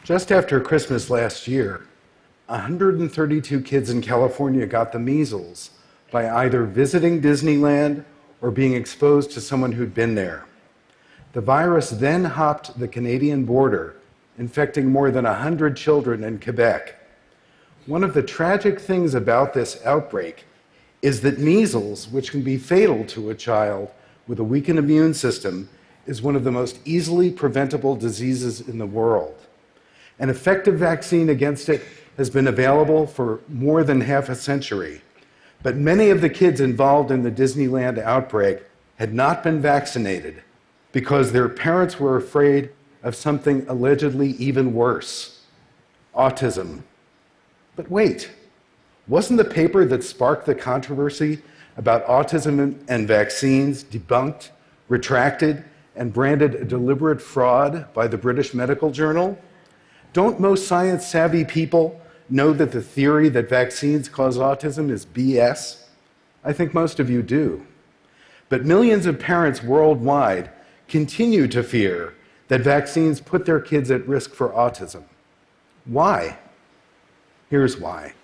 Just after Christmas last year, 132 kids in California got the measles by either visiting Disneyland or being exposed to someone who'd been there. The virus then hopped the Canadian border, infecting more than 100 children in Quebec. One of the tragic things about this outbreak is that measles, which can be fatal to a child with a weakened immune system, is one of the most easily preventable diseases in the world. An effective vaccine against it has been available for more than half a century, but many of the kids involved in the Disneyland outbreak had not been vaccinated because their parents were afraid of something allegedly even worse: autism. But wait, wasn't the paper that sparked the controversy about autism and vaccines debunked, retracted, and branded a deliberate fraud by the British Medical Journal? Don't most science-savvy people know that the theory that vaccines cause autism is BS? I think most of you do. But millions of parents worldwide continue to fear that vaccines put their kids at risk for autism. Why? Here's why.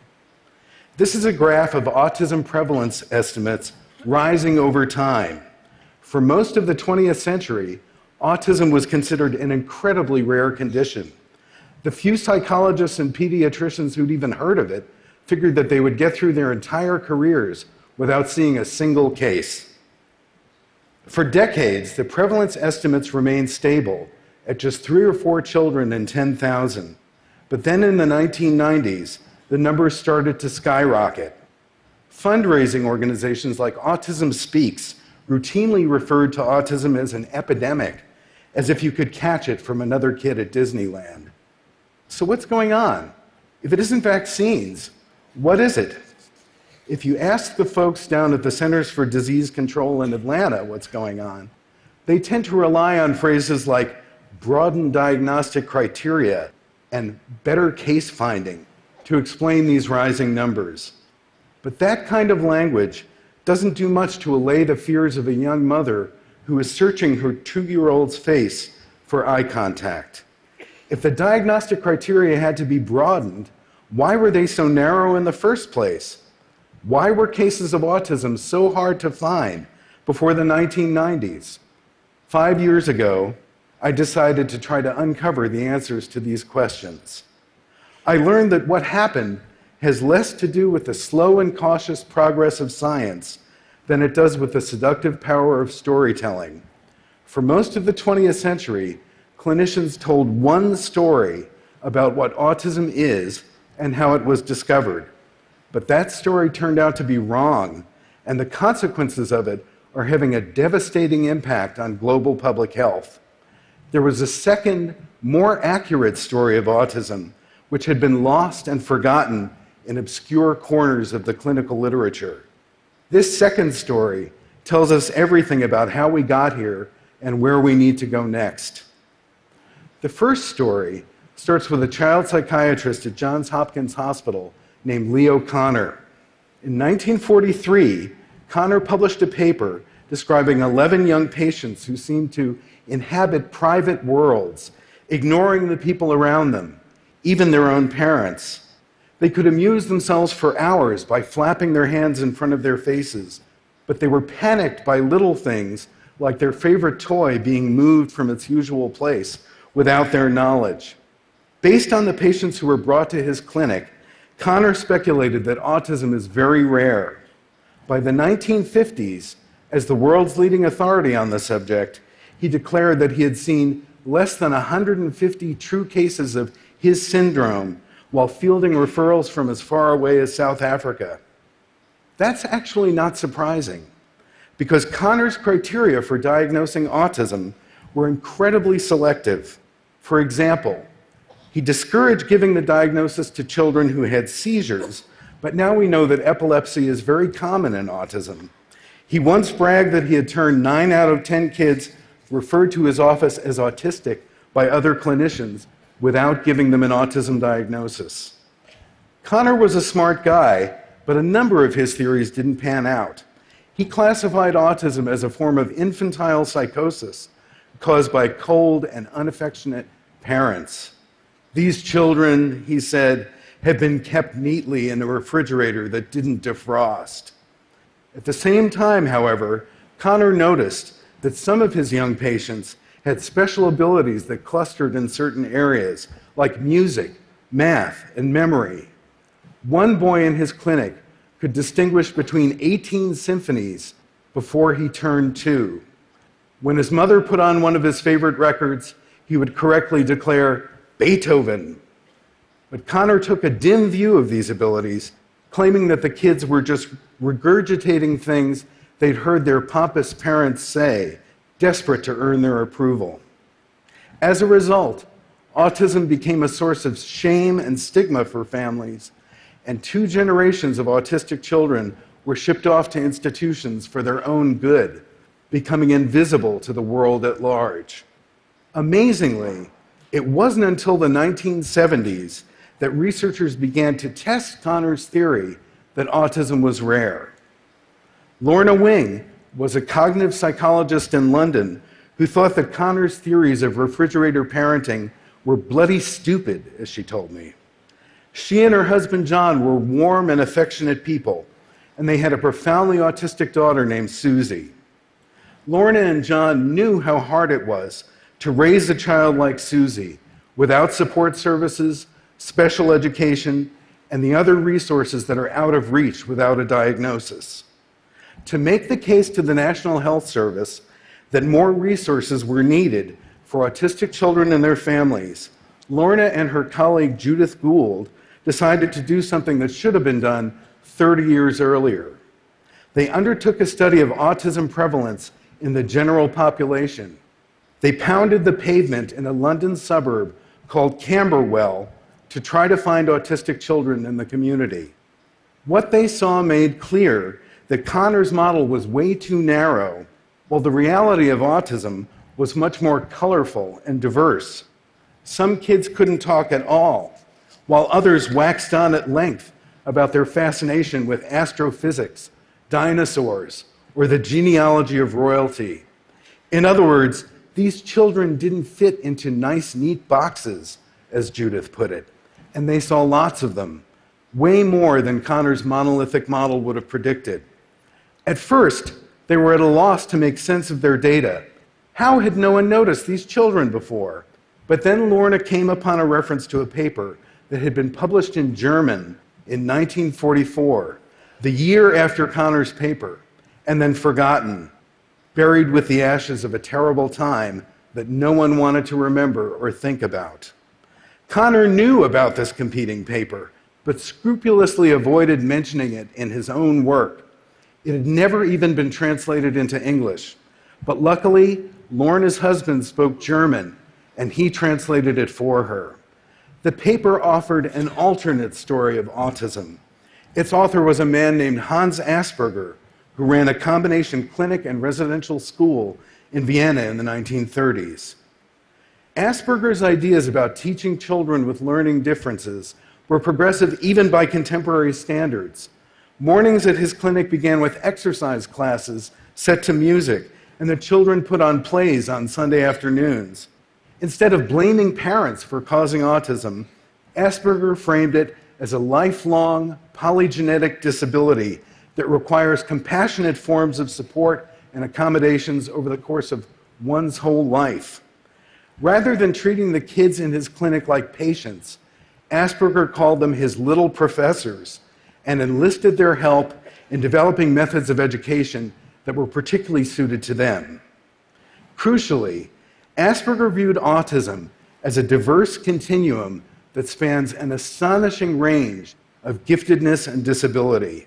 This is a graph of autism prevalence estimates rising over time. For most of the 20th century, autism was considered an incredibly rare condition. The few psychologists and pediatricians who'd even heard of it figured that they would get through their entire careers without seeing a single case. For decades, the prevalence estimates remained stable at just 3 or 4 children in 10,000. But then in the 1990s, the numbers started to skyrocket. Fundraising organizations like Autism Speaks routinely referred to autism as an epidemic, as if you could catch it from another kid at Disneyland. So what's going on? If it isn't vaccines, what is it? If you ask the folks down at the Centers for Disease Control in Atlanta what's going on, they tend to rely on phrases like broadened diagnostic criteria and better case finding to explain these rising numbers. But that kind of language doesn't do much to allay the fears of a young mother who is searching her 2-year-old's face for eye contact. If the diagnostic criteria had to be broadened, why were they so narrow in the first place? Why were cases of autism so hard to find before the 1990s? 5 years ago, I decided to try to uncover the answers to these questions. I learned that what happened has less to do with the slow and cautious progress of science than it does with the seductive power of storytelling. For most of the 20th century, clinicians told one story about what autism is and how it was discovered. But that story turned out to be wrong, and the consequences of it are having a devastating impact on global public health. There was a second, more accurate story of autism, which had been lost and forgotten in obscure corners of the clinical literature. This second story tells us everything about how we got here and where we need to go next. The first story starts with a child psychiatrist at Johns Hopkins Hospital named Leo Kanner. In 1943, Kanner published a paper describing 11 young patients who seemed to inhabit private worlds, ignoring the people around them, even their own parents. They could amuse themselves for hours by flapping their hands in front of their faces, but they were panicked by little things like their favorite toy being moved from its usual place without their knowledge. Based on the patients who were brought to his clinic, Kanner speculated that autism is very rare. By the 1950s, as the world's leading authority on the subject, he declared that he had seen less than 150 true cases of his syndrome while fielding referrals from as far away as South Africa. That's actually not surprising, because Kanner's criteria for diagnosing autism were incredibly selective. For example, he discouraged giving the diagnosis to children who had seizures, but now we know that epilepsy is very common in autism. He once bragged that he had turned 9 out of 10 kids referred to his office as autistic by other clinicians without giving them an autism diagnosis. Kanner was a smart guy, but a number of his theories didn't pan out. He classified autism as a form of infantile psychosis caused by cold and unaffectionate parents. These children, he said, had been kept neatly in a refrigerator that didn't defrost. At the same time, however, Connor noticed that some of his young patients had special abilities that clustered in certain areas, like music, math, and memory. One boy in his clinic could distinguish between 18 symphonies before he turned 2. When his mother put on one of his favorite records, he would correctly declare, "Beethoven." But Connor took a dim view of these abilities, claiming that the kids were just regurgitating things they'd heard their pompous parents say, desperate to earn their approval. As a result, autism became a source of shame and stigma for families, and 2 generations of autistic children were shipped off to institutions for their own good, becoming invisible to the world at large. Amazingly, it wasn't until the 1970s that researchers began to test Connor's theory that autism was rare. Lorna Wing was a cognitive psychologist in London who thought that Connor's theories of refrigerator parenting were bloody stupid, as she told me. She and her husband John were warm and affectionate people, and they had a profoundly autistic daughter named Susie. Lorna and John knew how hard it was to raise a child like Susie without support services, special education, and the other resources that are out of reach without a diagnosis. To make the case to the National Health Service that more resources were needed for autistic children and their families, Lorna and her colleague Judith Gould decided to do something that should have been done 30 years earlier. They undertook a study of autism prevalence in the general population. They pounded the pavement in a London suburb called Camberwell to try to find autistic children in the community. What they saw made clear that Connor's model was way too narrow, while the reality of autism was much more colorful and diverse. Some kids couldn't talk at all, while others waxed on at length about their fascination with astrophysics, dinosaurs, or the genealogy of royalty. In other words, these children didn't fit into nice, neat boxes, as Judith put it, and they saw lots of them, way more than Connor's monolithic model would have predicted. At first, they were at a loss to make sense of their data. How had no one noticed these children before? But then Lorna came upon a reference to a paper that had been published in German in 1944, the year after Connor's paper, and then forgotten, buried with the ashes of a terrible time that no one wanted to remember or think about. Connor knew about this competing paper, but scrupulously avoided mentioning it in his own work. It had never even been translated into English, but luckily, Lorna's husband spoke German, and he translated it for her. The paper offered an alternate story of autism. Its author was a man named Hans Asperger, who ran a combination clinic and residential school in Vienna in the 1930s. Asperger's ideas about teaching children with learning differences were progressive even by contemporary standards. Mornings at his clinic began with exercise classes set to music, and the children put on plays on Sunday afternoons. Instead of blaming parents for causing autism, Asperger framed it as a lifelong polygenetic disability that requires compassionate forms of support and accommodations over the course of one's whole life. Rather than treating the kids in his clinic like patients, Asperger called them his little professors and enlisted their help in developing methods of education that were particularly suited to them. Crucially, Asperger viewed autism as a diverse continuum that spans an astonishing range of giftedness and disability.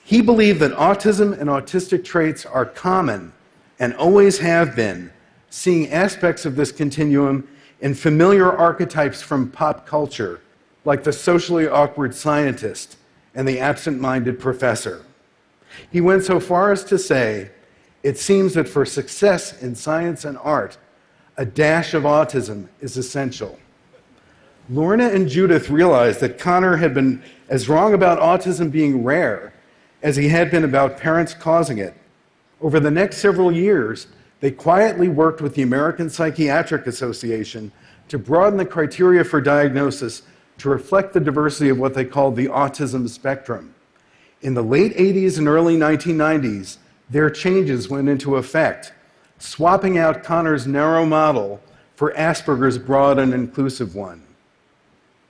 He believed that autism and autistic traits are common and always have been, seeing aspects of this continuum in familiar archetypes from pop culture, like the socially awkward scientist and the absent-minded professor. He went so far as to say, "It seems that for success in science and art, a dash of autism is essential." Lorna and Judith realized that Connor had been as wrong about autism being rare as he had been about parents causing it. Over the next several years, they quietly worked with the American Psychiatric Association to broaden the criteria for diagnosis to reflect the diversity of what they called the autism spectrum. In the late 80s and early 1990s, their changes went into effect, swapping out Connor's narrow model for Asperger's broad and inclusive one.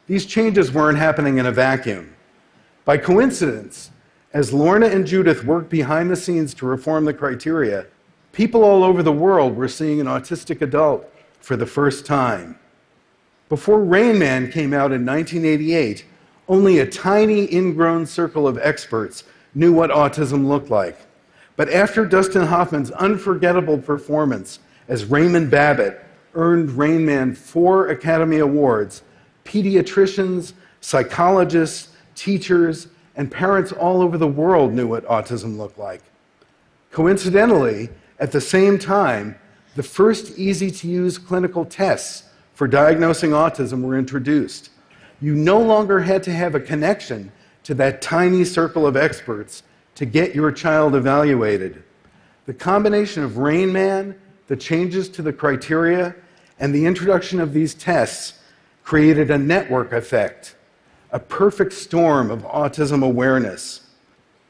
These changes weren't happening in a vacuum. By coincidence, as Lorna and Judith worked behind the scenes to reform the criteria, people all over the world were seeing an autistic adult for the first time. Before Rain Man came out in 1988, only a tiny ingrown circle of experts knew what autism looked like. But after Dustin Hoffman's unforgettable performance as Raymond Babbitt earned Rain Man 4 Academy Awards, pediatricians, psychologists, teachers, and parents all over the world knew what autism looked like. Coincidentally, at the same time, the first easy-to-use clinical tests for diagnosing autism were introduced. You no longer had to have a connection to that tiny circle of experts to get your child evaluated. The combination of Rain Man, the changes to the criteria, and the introduction of these tests created a network effect, a perfect storm of autism awareness.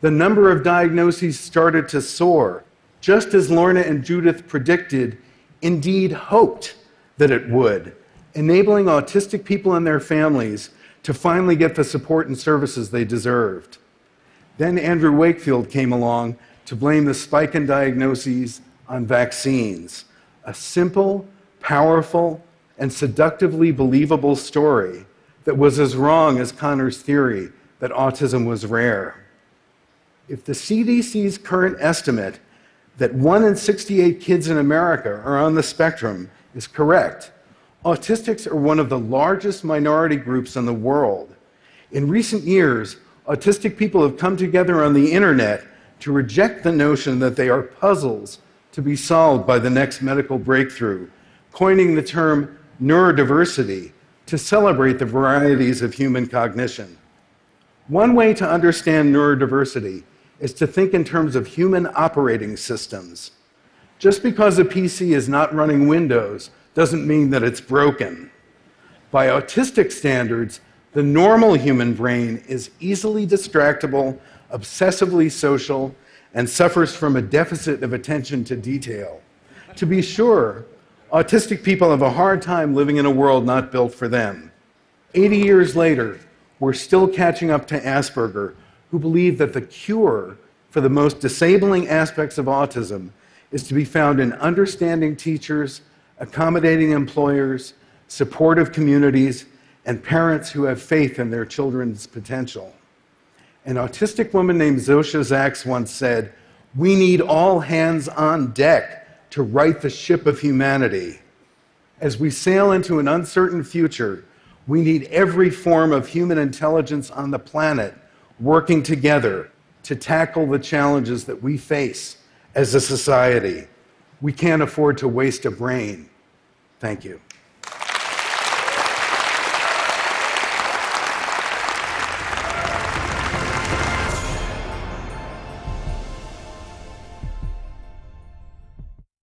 The number of diagnoses started to soar, just as Lorna and Judith predicted, indeed hoped that it would, enabling autistic people and their families to finally get the support and services they deserved. Then Andrew Wakefield came along to blame the spike in diagnoses on vaccines, a simple, powerful, and seductively believable story that was as wrong as Connor's theory that autism was rare. If the CDC's current estimate that 1 in 68 kids in America are on the spectrum is correct, autistics are one of the largest minority groups in the world. In recent years, autistic people have come together on the internet to reject the notion that they are puzzles to be solved by the next medical breakthrough, coining the term neurodiversity to celebrate the varieties of human cognition. One way to understand neurodiversity is to think in terms of human operating systems. Just because a PC is not running Windows doesn't mean that it's broken. By autistic standards, the normal human brain is easily distractible, obsessively social, and suffers from a deficit of attention to detail. To be sure, autistic people have a hard time living in a world not built for them. 80 years later, we're still catching up to Asperger, who believe that the cure for the most disabling aspects of autism is to be found in understanding teachers, accommodating employers, supportive communities, and parents who have faith in their children's potential. An autistic woman named Zosha Zaks once said, "We need all hands on deck to right the ship of humanity. As we sail into an uncertain future, we need every form of human intelligence on the planet working together to tackle the challenges that we face as a society. We can't afford to waste a brain." Thank you.